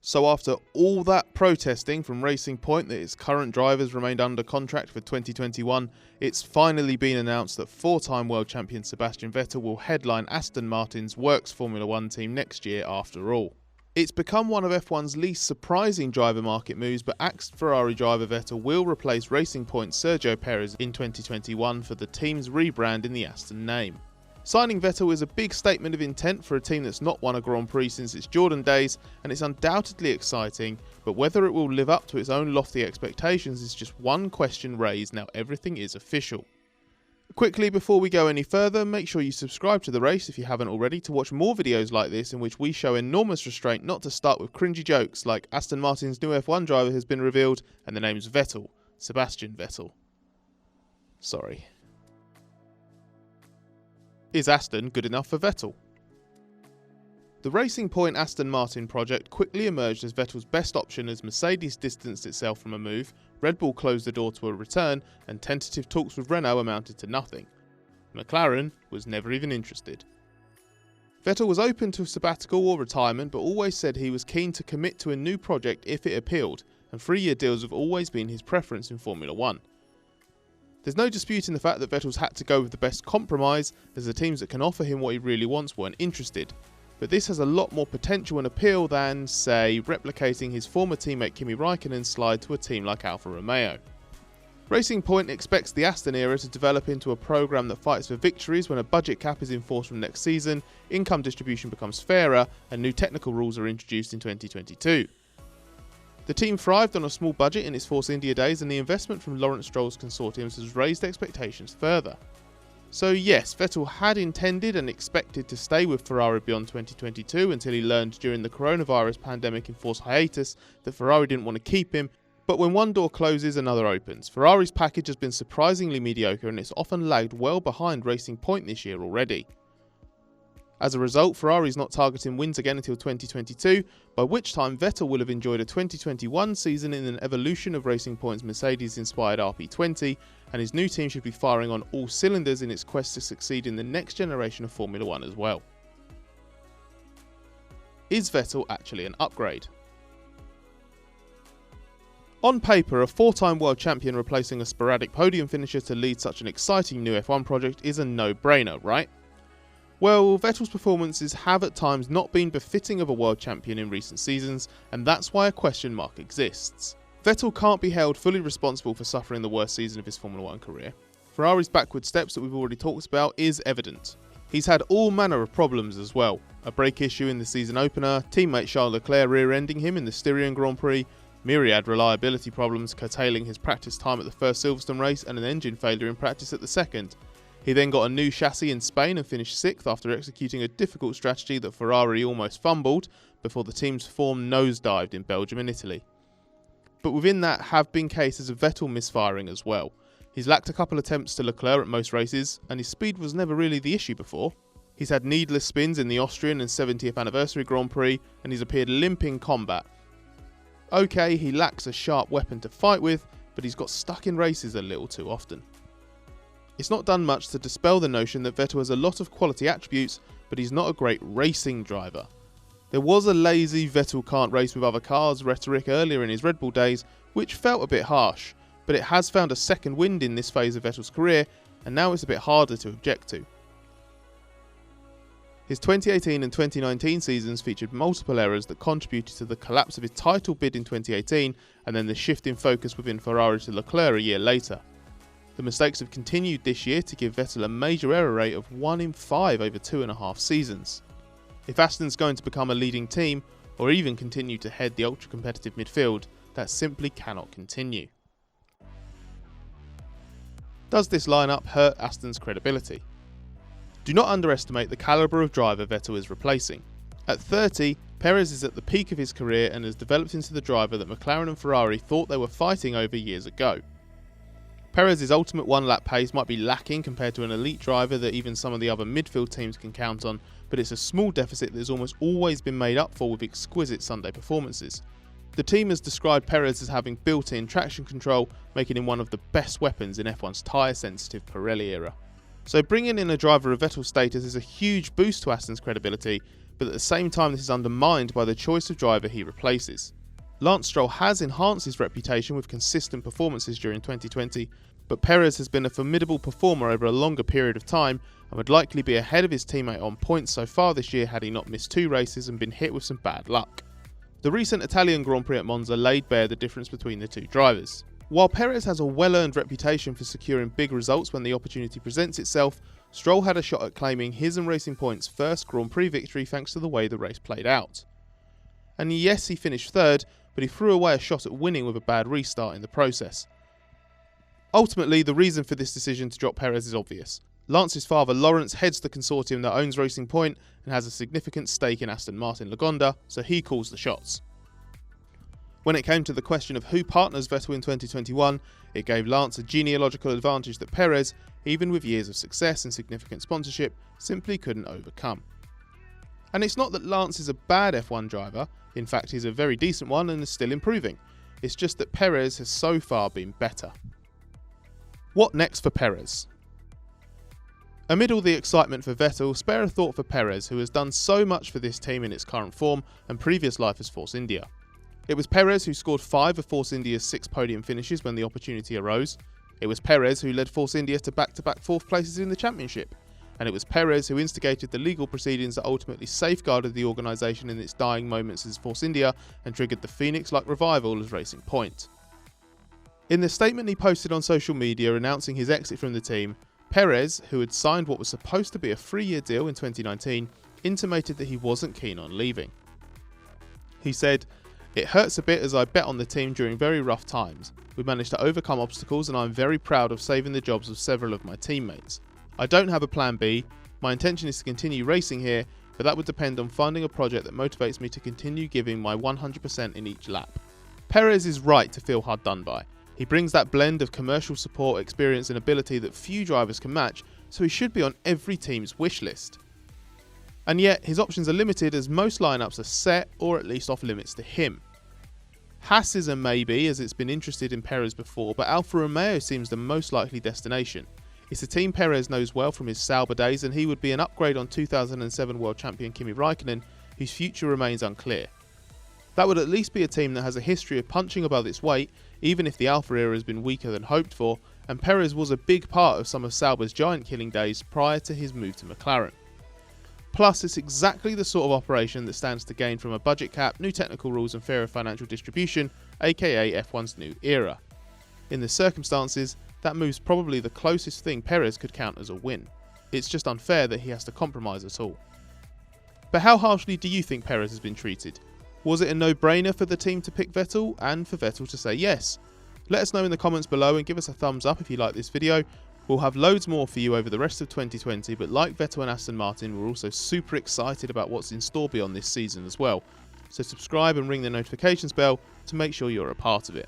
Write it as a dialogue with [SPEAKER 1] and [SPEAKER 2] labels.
[SPEAKER 1] So after all that protesting from Racing Point that its current drivers remained under contract for 2021, it's finally been announced that four-time world champion Sebastian Vettel will headline Aston Martin's Works Formula 1 team next year after all. It's become one of F1's least surprising driver market moves, but ex-Ferrari driver Vettel will replace Racing Point's Sergio Perez in 2021 for the team's rebrand in the Aston name. Signing Vettel is a big statement of intent for a team that's not won a Grand Prix since its Jordan days, and it's undoubtedly exciting, but whether it will live up to its own lofty expectations is just one question raised now everything is official. Quickly before we go any further, make sure you subscribe to The Race if you haven't already to watch more videos like this in which we show enormous restraint not to start with cringy jokes like Aston Martin's new F1 driver has been revealed and the name's Vettel, Sebastian Vettel. Sorry. Is Aston good enough for Vettel? The Racing Point Aston Martin project quickly emerged as Vettel's best option as Mercedes distanced itself from a move, Red Bull closed the door to a return, and tentative talks with Renault amounted to nothing. McLaren was never even interested. Vettel was open to sabbatical or retirement, but always said he was keen to commit to a new project if it appealed, and 3-year deals have always been his preference in Formula 1. There's no disputing the fact that Vettel's had to go with the best compromise, as the teams that can offer him what he really wants weren't interested. But this has a lot more potential and appeal than, say, replicating his former teammate Kimi Raikkonen's slide to a team like Alfa Romeo. Racing Point expects the Aston era to develop into a programme that fights for victories when a budget cap is enforced from next season, income distribution becomes fairer, and new technical rules are introduced in 2022. The team thrived on a small budget in its Force India days, and the investment from Lance Stroll's consortiums has raised expectations further. So yes, Vettel had intended and expected to stay with Ferrari beyond 2022 until he learned during the coronavirus pandemic enforced hiatus that Ferrari didn't want to keep him, but when one door closes, another opens. Ferrari's package has been surprisingly mediocre and it's often lagged well behind Racing Point this year already. As a result, Ferrari is not targeting wins again until 2022, by which time Vettel will have enjoyed a 2021 season in an evolution of Racing Point's Mercedes-inspired RP20, and his new team should be firing on all cylinders in its quest to succeed in the next generation of Formula 1 as well. Is Vettel actually an upgrade? On paper, a four-time world champion replacing a sporadic podium finisher to lead such an exciting new F1 project is a no-brainer, right? Well, Vettel's performances have at times not been befitting of a world champion in recent seasons, and that's why a question mark exists. Vettel can't be held fully responsible for suffering the worst season of his Formula 1 career. Ferrari's backward steps that we've already talked about is evident. He's had all manner of problems as well. A brake issue in the season opener, teammate Charles Leclerc rear-ending him in the Styrian Grand Prix, myriad reliability problems curtailing his practice time at the first Silverstone race, and an engine failure in practice at the second. He then got a new chassis in Spain and finished 6th after executing a difficult strategy that Ferrari almost fumbled before the team's form nosedived in Belgium and Italy. But within that have been cases of Vettel misfiring as well. He's lacked a couple attempts to Leclerc at most races, and his speed was never really the issue before. He's had needless spins in the Austrian and 70th anniversary Grand Prix, and he's appeared limp in combat. Okay, he lacks a sharp weapon to fight with, but he's got stuck in races a little too often. It's not done much to dispel the notion that Vettel has a lot of quality attributes, but he's not a great racing driver. There was a lazy Vettel can't race with other cars rhetoric earlier in his Red Bull days, which felt a bit harsh, but it has found a second wind in this phase of Vettel's career, and now it's a bit harder to object to. His 2018 and 2019 seasons featured multiple errors that contributed to the collapse of his title bid in 2018, and then the shift in focus within Ferrari to Leclerc a year later. The mistakes have continued this year to give Vettel a major error rate of 1 in 5 over 2.5 seasons. If Aston's going to become a leading team, or even continue to head the ultra-competitive midfield, that simply cannot continue. Does this lineup hurt Aston's credibility? Do not underestimate the calibre of driver Vettel is replacing. At 30, Perez is at the peak of his career and has developed into the driver that McLaren and Ferrari thought they were fighting over years ago. Perez's ultimate one-lap pace might be lacking compared to an elite driver that even some of the other midfield teams can count on, but it's a small deficit that has almost always been made up for with exquisite Sunday performances. The team has described Perez as having built-in traction control, making him one of the best weapons in F1's tyre-sensitive Pirelli era. So bringing in a driver of Vettel's status is a huge boost to Aston's credibility, but at the same time this is undermined by the choice of driver he replaces. Lance Stroll has enhanced his reputation with consistent performances during 2020, but Perez has been a formidable performer over a longer period of time and would likely be ahead of his teammate on points so far this year had he not missed 2 races and been hit with some bad luck. The recent Italian Grand Prix at Monza laid bare the difference between the 2 drivers. While Perez has a well-earned reputation for securing big results when the opportunity presents itself, Stroll had a shot at claiming his and Racing Point's first Grand Prix victory thanks to the way the race played out. And yes, he finished 3rd, but he threw away a shot at winning with a bad restart in the process. Ultimately, the reason for this decision to drop Perez is obvious. Lance's father Lawrence heads the consortium that owns Racing Point and has a significant stake in Aston Martin Lagonda, so he calls the shots. When it came to the question of who partners Vettel in 2021, it gave Lance a genealogical advantage that Perez, even with years of success and significant sponsorship, simply couldn't overcome. And it's not that Lance is a bad F1 driver, in fact he's a very decent one and is still improving. It's just that Perez has so far been better. What next for Perez? Amid all the excitement for Vettel, spare a thought for Perez, who has done so much for this team in its current form and previous life as Force India. It was Perez who scored 5 of Force India's 6 podium finishes when the opportunity arose. It was Perez who led Force India to back-to-back 4th places in the championship. And it was Perez who instigated the legal proceedings that ultimately safeguarded the organisation in its dying moments as Force India and triggered the Phoenix-like revival as Racing Point. In the statement he posted on social media announcing his exit from the team, Perez, who had signed what was supposed to be a 3-year deal in 2019, intimated that he wasn't keen on leaving. He said, "It hurts a bit as I bet on the team during very rough times. We managed to overcome obstacles and I'm very proud of saving the jobs of several of my teammates. I don't have a plan B. My intention is to continue racing here, but that would depend on finding a project that motivates me to continue giving my 100% in each lap." Perez is right to feel hard done by. He brings that blend of commercial support, experience and ability that few drivers can match, so he should be on every team's wish list. And yet, his options are limited as most lineups are set or at least off limits to him. Haas is a maybe as it's been interested in Perez before, but Alfa Romeo seems the most likely destination. It's a team Perez knows well from his Sauber days and he would be an upgrade on 2007 world champion Kimi Raikkonen, whose future remains unclear. That would at least be a team that has a history of punching above its weight, even if the Alfa era has been weaker than hoped for, and Perez was a big part of some of Sauber's giant-killing days prior to his move to McLaren. Plus, it's exactly the sort of operation that stands to gain from a budget cap, new technical rules and fairer financial distribution, aka F1's new era. In the circumstances, that move's probably the closest thing Perez could count as a win. It's just unfair that he has to compromise at all. But how harshly do you think Perez has been treated? Was it a no-brainer for the team to pick Vettel and for Vettel to say yes? Let us know in the comments below and give us a thumbs up if you like this video. We'll have loads more for you over the rest of 2020, but like Vettel and Aston Martin, we're also super excited about what's in store beyond this season as well. So subscribe and ring the notifications bell to make sure you're a part of it.